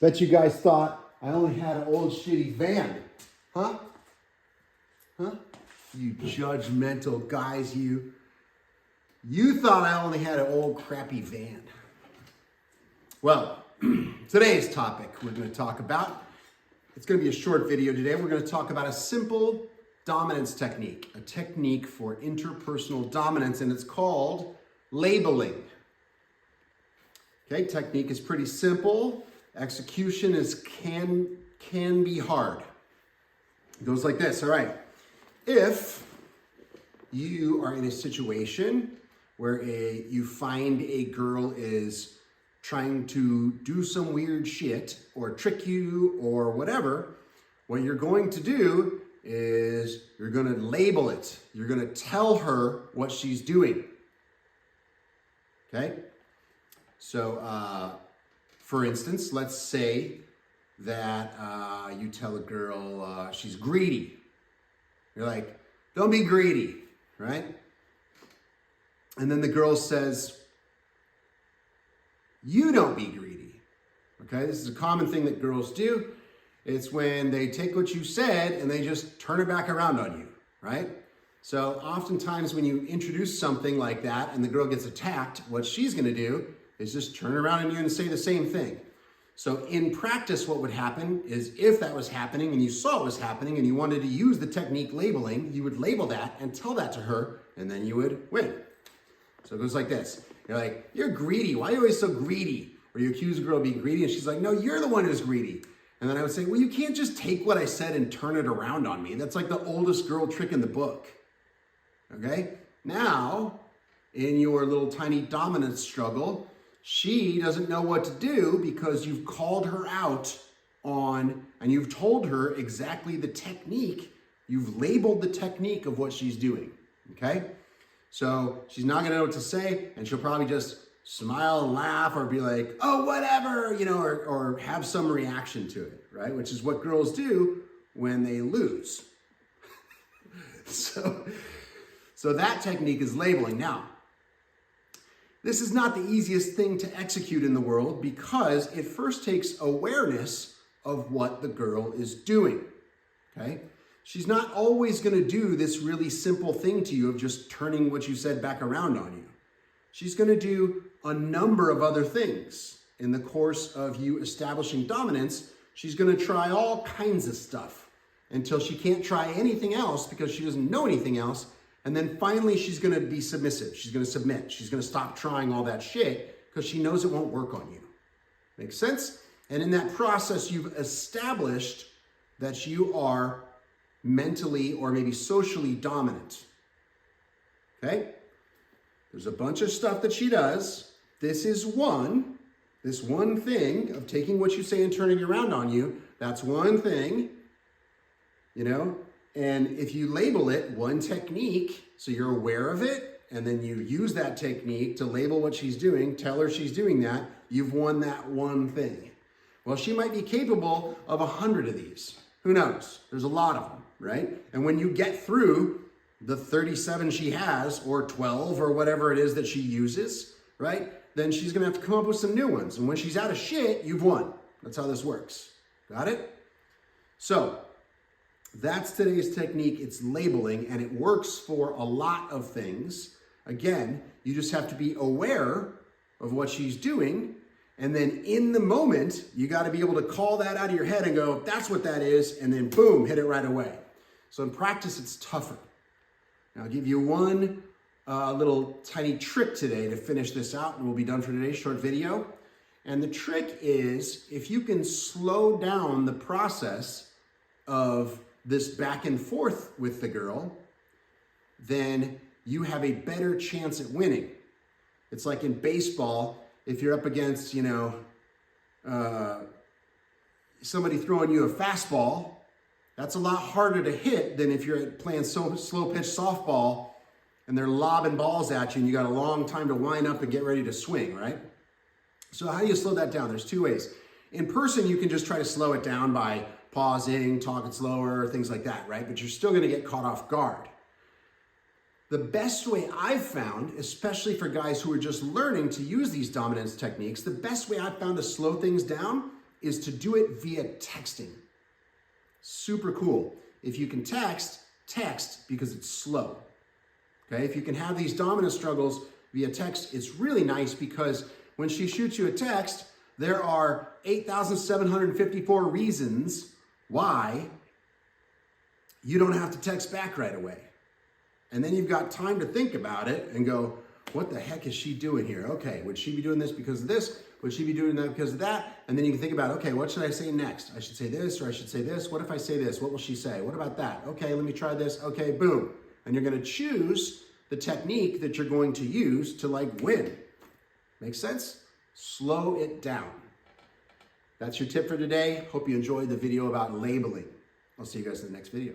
Bet you guys thought I only had an old shitty van. Huh? Huh? You judgmental guys, you. You thought I only had an old crappy van. Well, today's topic we're going to talk about, it's going to be a short video today. We're going to talk about a simple dominance technique, a technique for interpersonal dominance, and it's called labeling. Okay, technique is pretty simple. Execution can be hard. It goes like this, all right. If you are in a situation where you find a girl is trying to do some weird shit or trick you or whatever, what you're going to do is you're going to label it. You're going to tell her what she's doing. Okay? So, for instance, let's say that you tell a girl she's greedy. You're like, don't be greedy, right? And then the girl says, you don't be greedy. Okay, this is a common thing that girls do. It's when they take what you said and they just turn it back around on you, right? So oftentimes when you introduce something like that and the girl gets attacked, what she's gonna do is just turn around on you and say the same thing. So in practice, what would happen is if that was happening and you saw it was happening and you wanted to use the technique labeling, you would label that and tell that to her, and then you would win. So it goes like this. You're like, you're greedy. Why are you always so greedy? Or you accuse a girl of being greedy and she's like, no, you're the one who's greedy. And then I would say, well, you can't just take what I said and turn it around on me. That's like the oldest girl trick in the book. Okay? Now, in your little tiny dominance struggle, she doesn't know what to do because you've called her out on, and you've told her exactly the technique. You've labeled the technique of what she's doing, okay? So she's not gonna know what to say, and she'll probably just smile and laugh or be like, oh, whatever, you know, or have some reaction to it, right? Which is what girls do when they lose. So that technique is labeling. Now, this is not the easiest thing to execute in the world because it first takes awareness of what the girl is doing, okay? She's not always gonna do this really simple thing to you of just turning what you said back around on you. She's gonna do a number of other things. In the course of you establishing dominance, she's gonna try all kinds of stuff until she can't try anything else because she doesn't know anything else. And then finally, she's gonna be submissive. She's gonna submit. She's gonna stop trying all that shit because she knows it won't work on you. Make sense? And in that process, you've established that you are mentally or maybe socially dominant. Okay? There's a bunch of stuff that she does. This one thing of taking what you say and turning it around on you, that's one thing, you know? And if you label it one technique, so you're aware of it, and then you use that technique to label what she's doing, tell her she's doing that, you've won that one thing. Well, she might be capable of 100 of these. Who knows? There's a lot of them, right? And when you get through the 37 she has, or 12, or whatever it is that she uses, right? Then she's gonna have to come up with some new ones. And when she's out of shit, you've won. That's how this works. Got it? So, that's today's technique. It's labeling, and it works for a lot of things. Again, you just have to be aware of what she's doing, and then in the moment, you got to be able to call that out of your head and go, that's what that is, and then boom, hit it right away. So in practice, it's tougher. Now, I'll give you one little tiny trick today to finish this out, and we'll be done for today's short video. And the trick is, if you can slow down the process of this back and forth with the girl, then you have a better chance at winning. It's like in baseball, if you're up against, you know, somebody throwing you a fastball, that's a lot harder to hit than if you're playing slow pitch softball and they're lobbing balls at you and you got a long time to wind up and get ready to swing, right? So how do you slow that down? There's two ways. In person, you can just try to slow it down by pausing, talking slower, things like that, right? But you're still gonna get caught off guard. The best way I've found, especially for guys who are just learning to use these dominance techniques, the best way I've found to slow things down is to do it via texting. Super cool. If you can text, text because it's slow. Okay, if you can have these dominant struggles via text, it's really nice because when she shoots you a text, there are 8,754 reasons why you don't have to text back right away. And then you've got time to think about it and go, what the heck is she doing here? Okay, would she be doing this because of this? Would she be doing that because of that? And then you can think about, okay, what should I say next? I should say this or I should say this. What if I say this? What will she say? What about that? Okay, let me try this. Okay, boom. And you're going to choose the technique that you're going to use to like win. Make sense? Slow it down. That's your tip for today. Hope you enjoyed the video about labeling. I'll see you guys in the next video.